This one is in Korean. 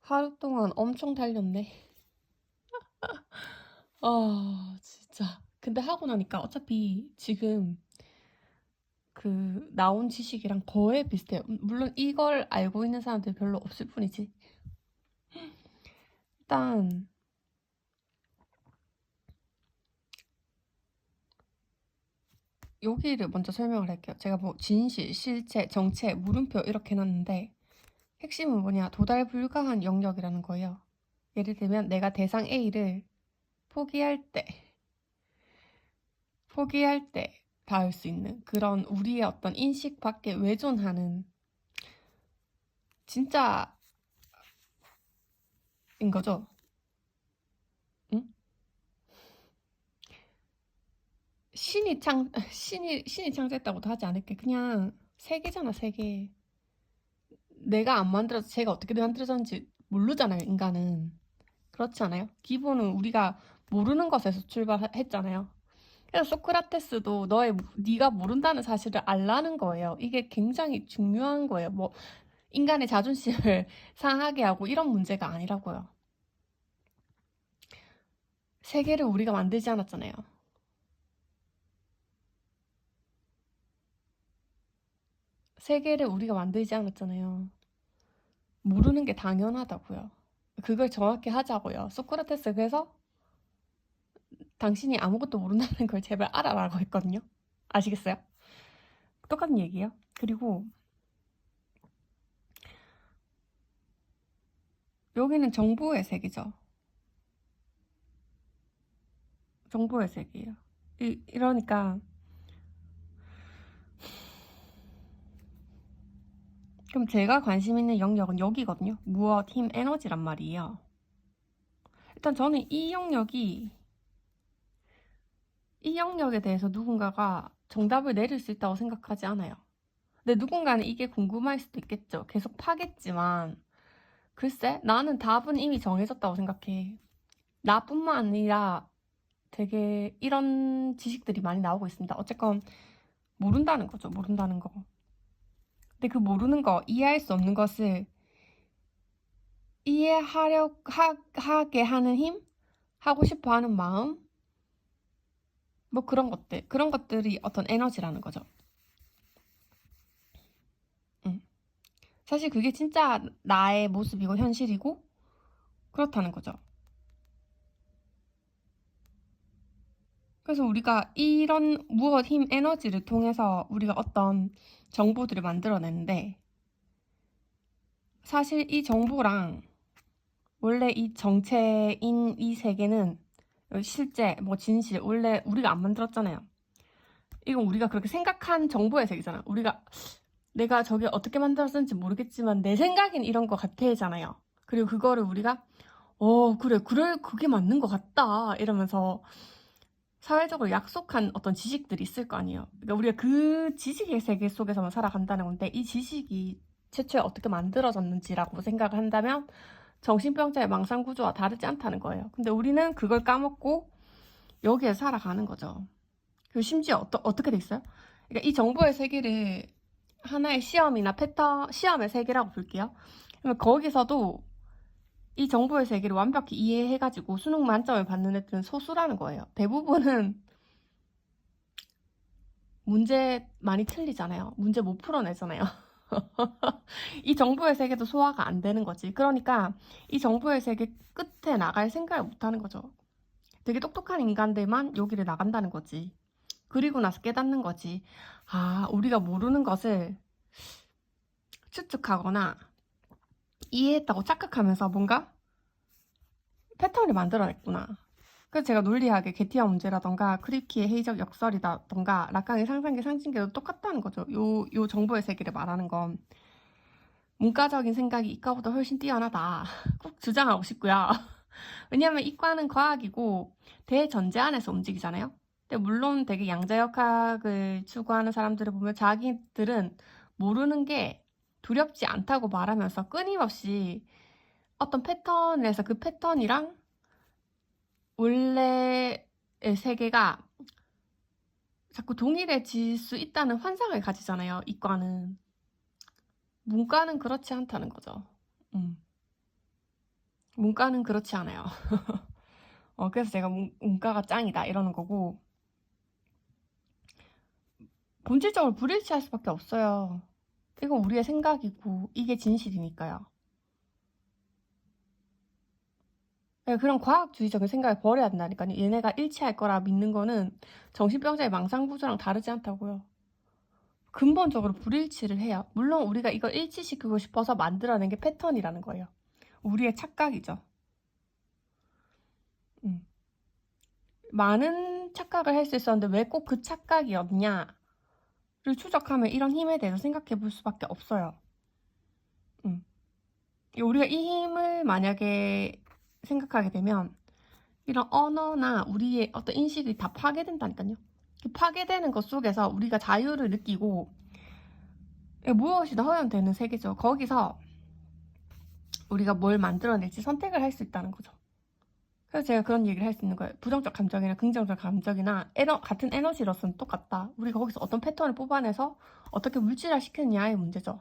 하루 동안 엄청 달렸네. 아, 진짜. 근데 하고 나니까 어차피 지금 그 나온 지식이랑 거의 비슷해요. 물론 이걸 알고 있는 사람들이 별로 없을 뿐이지. 일단 여기를 먼저 설명을 할게요. 제가 뭐 진실, 실체, 정체, 물음표 이렇게 해놨는데 핵심은 뭐냐? 도달 불가한 영역이라는 거예요. 예를 들면 내가 대상 A를 포기할 때, 포기할 때 닿을 수 있는 그런 우리의 어떤 인식 밖에 외존하는 진짜인 거죠. 응? 신이 창조했다고도 하지 않을게. 그냥 세계잖아, 세계. 내가 안 만들어서 제가 어떻게 만들어졌는지 모르잖아요, 인간은. 그렇지 않아요? 기본은 우리가 모르는 것에서 출발했잖아요. 그래서 소크라테스도 네가 모른다는 사실을 알라는 거예요. 이게 굉장히 중요한 거예요. 뭐 인간의 자존심을 상하게 하고 이런 문제가 아니라고요. 세계를 우리가 만들지 않았잖아요. 세계를 우리가 만들지 않았잖아요. 모르는 게 당연하다고요. 그걸 정확히 하자고요. 소크라테스 그래서 당신이 아무것도 모른다는 걸 제발 알아라고 했거든요. 아시겠어요? 똑같은 얘기예요. 그리고 여기는 정보의 세계죠. 정보의 세계예요. 이러니까 그럼 제가 관심 있는 영역은 여기거든요. 무엇, 힘, 에너지란 말이에요. 일단 저는 이 영역에 대해서 누군가가 정답을 내릴 수 있다고 생각하지 않아요. 근데 누군가는 이게 궁금할 수도 있겠죠. 계속 파겠지만 글쎄 나는 답은 이미 정해졌다고 생각해. 나뿐만 아니라 되게 이런 지식들이 많이 나오고 있습니다. 어쨌건 모른다는 거죠. 모른다는 거. 근데 그 모르는 거, 이해할 수 없는 것을 하게 하는 힘? 하고 싶어 하는 마음? 뭐 그런 것들이 어떤 에너지라는 거죠. 응. 사실 그게 진짜 나의 모습이고 현실이고 그렇다는 거죠. 그래서 우리가 이런 무엇, 힘, 에너지를 통해서 우리가 어떤 정보들을 만들어내는데 사실 이 정보랑 원래 이 정체인 이 세계는 실제, 뭐 진실, 원래 우리가 안 만들었잖아요. 이건 우리가 그렇게 생각한 정보의 세계잖아. 내가 저게 어떻게 만들었는지 모르겠지만 내 생각엔 이런 거 같아잖아요. 그리고 그거를 우리가 그래 그게 맞는 것 같다 이러면서 사회적으로 약속한 어떤 지식들이 있을 거 아니에요. 그러니까 우리가 그 지식의 세계 속에서만 살아간다는 건데 이 지식이 최초에 어떻게 만들어졌는지라고 생각을 한다면 정신병자의 망상 구조와 다르지 않다는 거예요. 근데 우리는 그걸 까먹고 여기에 살아가는 거죠. 그리고 심지어 어떻게 돼 있어요? 그러니까 이 정보의 세계를 하나의 시험이나 시험의 세계라고 볼게요. 그러면 거기서도 이 정보의 세계를 완벽히 이해해가지고 수능 만점을 받는 애들은 소수라는 거예요. 대부분은 문제 많이 틀리잖아요. 문제 못 풀어내잖아요. 이 정보의 세계도 소화가 안 되는 거지. 그러니까 이 정보의 세계 끝에 나갈 생각을 못 하는 거죠. 되게 똑똑한 인간들만 여기를 나간다는 거지. 그리고 나서 깨닫는 거지. 아, 우리가 모르는 것을 추측하거나 이해했다고 착각하면서 뭔가 패턴을 만들어냈구나. 그래서 제가 논리학의 게티아 문제라던가 크리키의 회의적 역설이라던가 락강의 상상계 상징계도 똑같다는 거죠. 요 정보의 세계를 말하는 건 문과적인 생각이 이과보다 훨씬 뛰어나다. 꼭 주장하고 싶고요. 왜냐하면 이과는 과학이고 대전제 안에서 움직이잖아요. 근데 물론 되게 양자역학을 추구하는 사람들을 보면 자기들은 모르는 게 두렵지 않다고 말하면서 끊임없이 어떤 패턴에서 그 패턴이랑 원래의 세계가 자꾸 동일해질 수 있다는 환상을 가지잖아요. 이과는. 문과는 그렇지 않다는 거죠. 음. 문과는 그렇지 않아요. 그래서 제가 문과가 짱이다 이러는 거고, 본질적으로 불일치할 수밖에 없어요. 이건 우리의 생각이고 이게 진실이니까요. 그런 과학주의적인 생각을 버려야 된다니까요. 얘네가 일치할 거라 믿는 거는 정신병자의 망상구조랑 다르지 않다고요. 근본적으로 불일치를 해요. 물론 우리가 이걸 일치시키고 싶어서 만들어낸 게 패턴이라는 거예요. 우리의 착각이죠. 많은 착각을 할 수 있었는데 왜 꼭 그 착각이었냐를 추적하면 이런 힘에 대해서 생각해 볼 수밖에 없어요. 우리가 이 힘을 만약에 생각하게 되면 이런 언어나 우리의 어떤 인식이 다 파괴된다니까요. 파괴되는 것 속에서 우리가 자유를 느끼고 무엇이든 허용되는 세계죠. 거기서 우리가 뭘 만들어낼지 선택을 할 수 있다는 거죠. 그래서 제가 그런 얘기를 할 수 있는 거예요. 부정적 감정이나 긍정적 감정이나 같은 에너지로서는 똑같다. 우리가 거기서 어떤 패턴을 뽑아내서 어떻게 물질화 시키느냐의 문제죠.